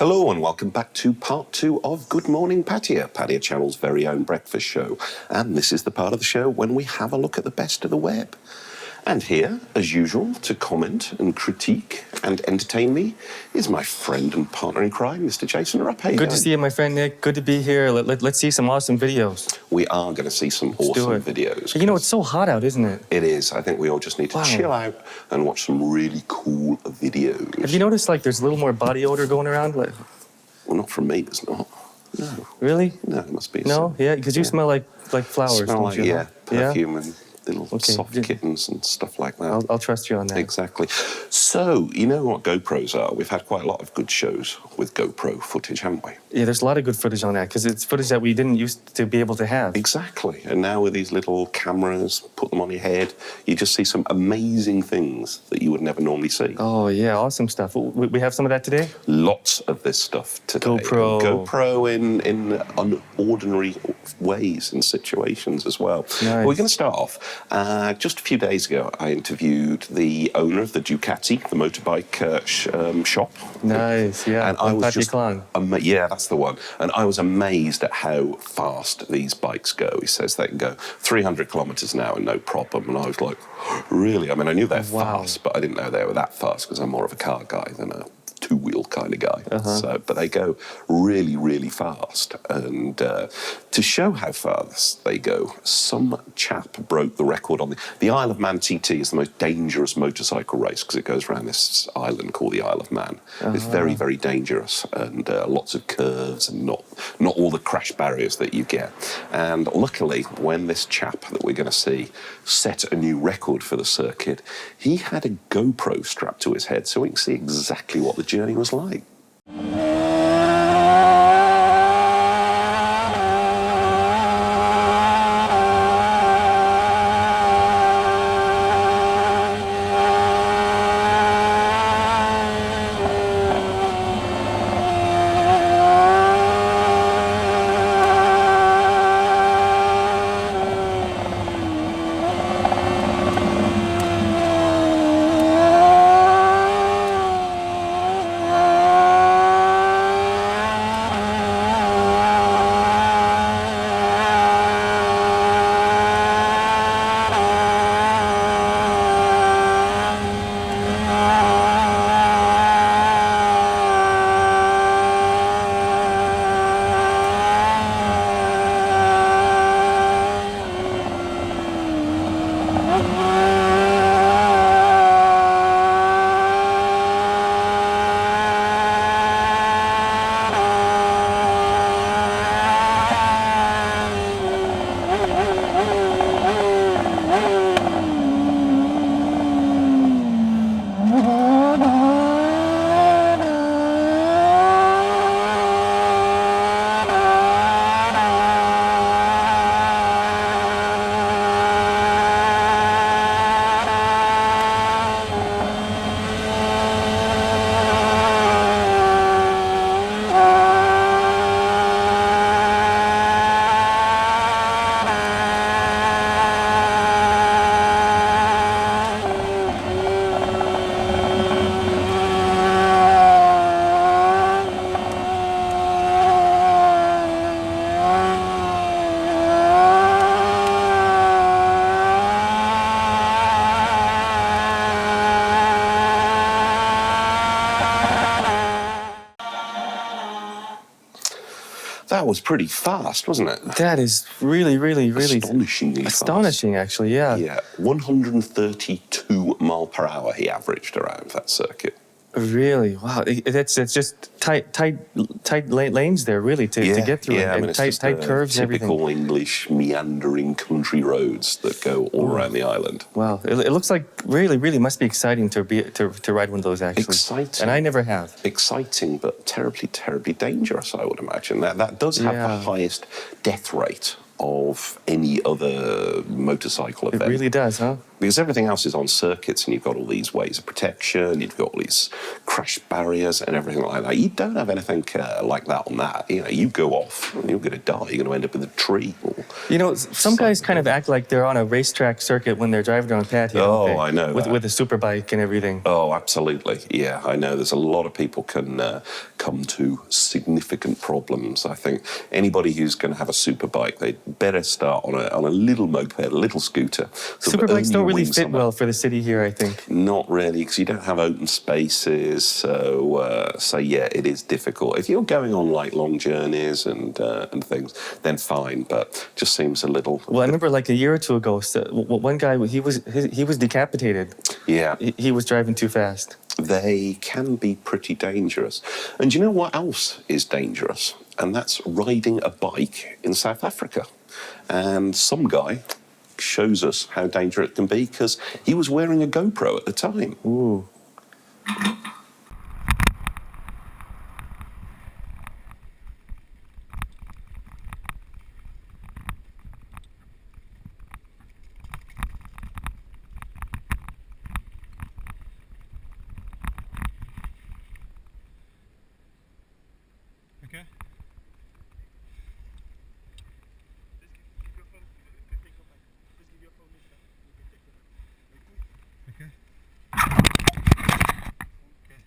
Hello and welcome back to part 2 of Good Morning Pattaya, Pattaya Channel's very own breakfast show. And this is the part of the show when we have a look at the best of the web. And here, as usual, to comment and critique and entertain me is my friend and partner in crime, Mr. Jason Rupp. Good to see you, my friend Nick. Good to be here. Let's see some awesome videos. We are going to see some awesome videos. You know, it's so hot out, isn't it? It is. I think we all just need to chill out and watch some really cool videos. Have you noticed, like, there's a little more body odor going around? Like... Well, not from me, there's not. No. Really? No, it must be. No? Yeah, because you smell like flowers. Smell like, you? perfume and little soft kittens and stuff like that. I'll trust you on that. Exactly. So, you know what GoPros are? We've had quite a lot of good shows with GoPro footage, haven't we? Yeah, there's a lot of good footage on that, because it's footage that we didn't used to be able to have. Exactly. And now with these little cameras, put them on your head, you just see some amazing things that you would never normally see. Oh, yeah, awesome stuff. We have some of that today? Lots of this stuff today. GoPro in unordinary ways and situations as well. Nice. We're going to start off. Just a few days ago, I interviewed the owner of the Ducati, the motorbike shop. Nice, yeah. And I was just, yeah, that's the one. And I was amazed at how fast these bikes go. He says they can go 300 kilometers an hour, no problem. And I was like, really? I mean, I knew they're fast, but I didn't know they were that fast because I'm more of a car guy than a two-wheel kind of guy. So, but they go really, really fast. And to show how fast they go, some chap broke the record on the Isle of Man TT is the most dangerous motorcycle race because it goes around this island called the Isle of Man. It's very, very dangerous and lots of curves and not all the crash barriers that you get. And luckily, when this chap that we're going to see set a new record for the circuit, he had a GoPro strapped to his head so we can see exactly what the journey was like. That was pretty fast, wasn't it? That is really, really, really astonishingly fast. Astonishing, actually, yeah. Yeah, 132 mile per hour he averaged around that circuit. Really? Wow. That's just tight lanes there, really, to get through. Yeah, and tight curves and everything. Typical English meandering country roads that go all around the island. Wow. It looks like really must be exciting to ride one of those, actually. Exciting. And I never have. Exciting, but terribly dangerous, I would imagine. That does have the highest death rate of any other motorcycle event. It really does, huh? because everything else is on circuits, and you've got all these ways of protection, you've got all these crash barriers and everything like that. You don't have anything like that on that. You know, you go off, and you're going to die. You're going to end up in a tree. Or You know, some guys kind of act like they're on a racetrack circuit when they're driving around Pattaya. Oh, don't they? I know that. With a super bike and everything. Oh, absolutely. Yeah, I know. There's a lot of people can come to significant problems. I think anybody who's going to have a super bike, they'd better start on a little moped, a little scooter. Super bikes don't really fit well for the city here, I think. Not really, because you don't have open spaces. So yeah, it is difficult. If you're going on like long journeys and things, then fine. But just seems a little. Well, I remember like a year or two ago, one guy he was decapitated. Yeah, he was driving too fast. They can be pretty dangerous. And do you know what else is dangerous? And that's riding a bike in South Africa. And some guy shows us how dangerous it can be because he was wearing a GoPro at the time. Ooh. Okay. Okay. Okay.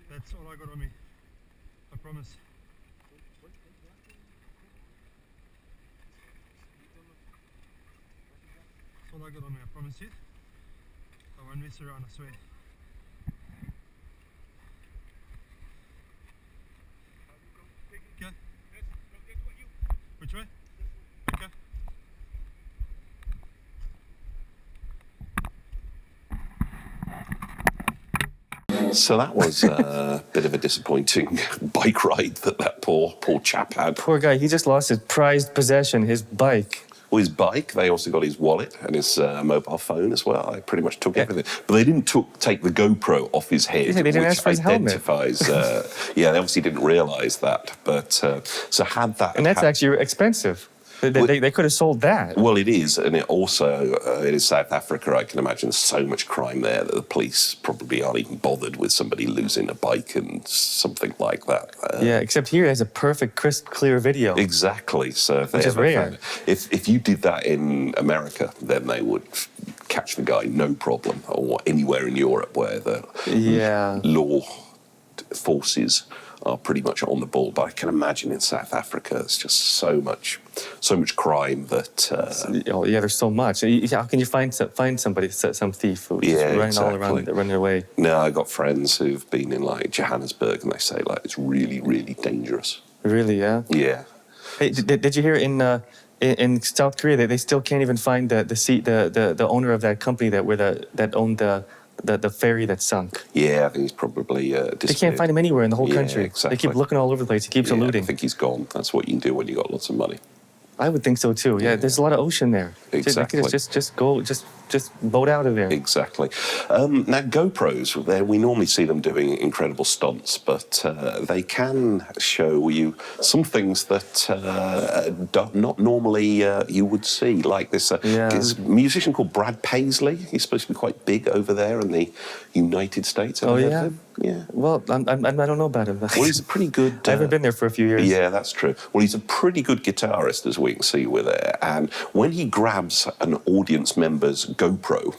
That's all I got on me. I promise. That's all I got on me, I promise you. I won't mess around, I swear. Okay. Which way? Okay. So that was a bit of a disappointing bike ride that poor chap had. Poor guy, he just lost his prized possession, his bike. Well, his bike, they also got his wallet and his mobile phone as well. I pretty much took everything. But they didn't take the GoPro off his head, Yeah, they didn't which ask for his helmet. identifies... yeah, they obviously didn't realise that. But so had that... And that's actually expensive. They could have sold that. Well, it is, and it also, it is South Africa. I can imagine so much crime there that the police probably aren't even bothered with somebody losing a bike and something like that. Yeah, except here it has a perfect, crisp, clear video. Exactly. So if they Which is ever rare. found it, if you did that in America, then they would catch the guy, no problem, or anywhere in Europe where the law forces are pretty much on the ball. But I can imagine in South Africa, it's just so much crime that. Oh yeah, there's so much. How can you find somebody, some thief who's just running all around, running away? No, I got friends who've been in like Johannesburg, and they say like it's really, really dangerous. Really? Yeah. Yeah. Hey, did you hear in South Korea that they still can't even find the owner of that company that owned the ferry that sunk? Yeah, I think he's probably disappeared. They can't find him anywhere in the whole country. Exactly. They keep looking all over the place. He keeps eluding. I think he's gone. That's what you can do when you got lots of money. I would think so too. Yeah, there's a lot of ocean there. Exactly. Just boat out of there. Exactly. Now, GoPros, we normally see them doing incredible stunts, but they can show you some things that not normally you would see, like this musician called Brad Paisley. He's supposed to be quite big over there in the United States. Oh, yeah? Yeah. Well, I don't know about him. Well, he's a pretty good... I haven't been there for a few years. Yeah, that's true. Well, he's a pretty good guitarist, as we can see with it. And when he grabs an audience member's GoPro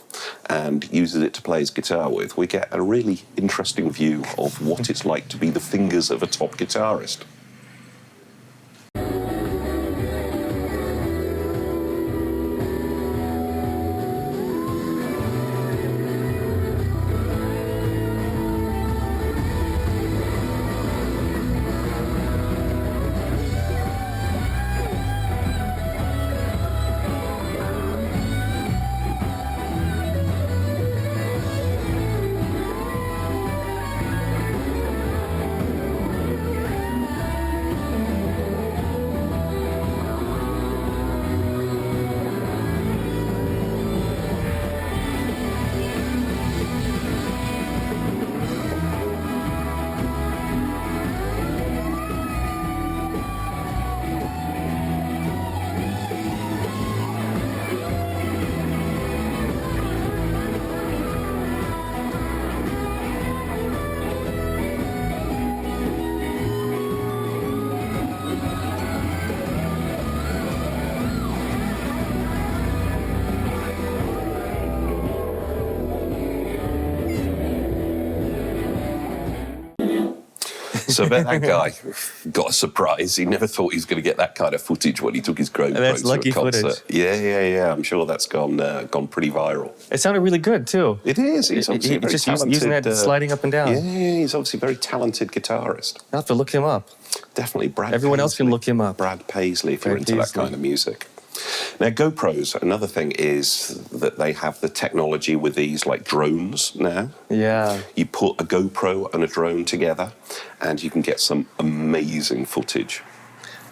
and uses it to play his guitar with, we get a really interesting view of what it's like to be the fingers of a top guitarist. So I bet that guy got a surprise. He never thought he was going to get that kind of footage when he took his GoPro That's to lucky a concert. footage. Yeah. I'm sure that's gone pretty viral. It sounded really good too. It is. He's obviously very just talented. using that sliding up and down. Yeah, he's obviously a very talented guitarist. I'll have to look him up. Definitely Brad Everyone else can Paisley. look him up. Brad Paisley, if you're Brad into that Paisley. kind of music. Now, GoPros, another thing is that they have the technology with these like drones now. Yeah. You put a GoPro and a drone together and you can get some amazing footage.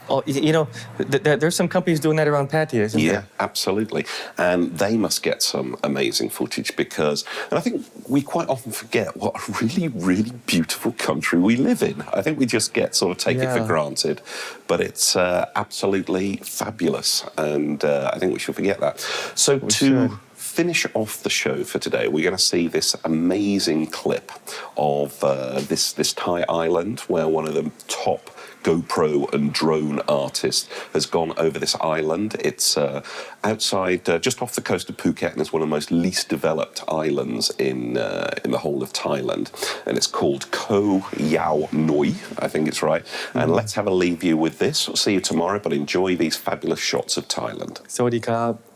Oh, there's some companies doing that around Pattaya, isn't Yeah, there? absolutely. And they must get some amazing footage because, and I think we quite often forget what a really, really beautiful country we live in. I think we just take it for Yeah. granted, but it's absolutely fabulous. And I think we should forget that. So should. finish off the show for today, we're going to see this amazing clip of this Thai island where one of the top GoPro and drone artist has gone over this island. It's outside, just off the coast of Phuket, and it's one of the most least developed islands in the whole of Thailand. And it's called Koh Yao Noi, I think it's right. And let's have a leave you with this. We'll see you tomorrow, but enjoy these fabulous shots of Thailand. สวัสดีครับ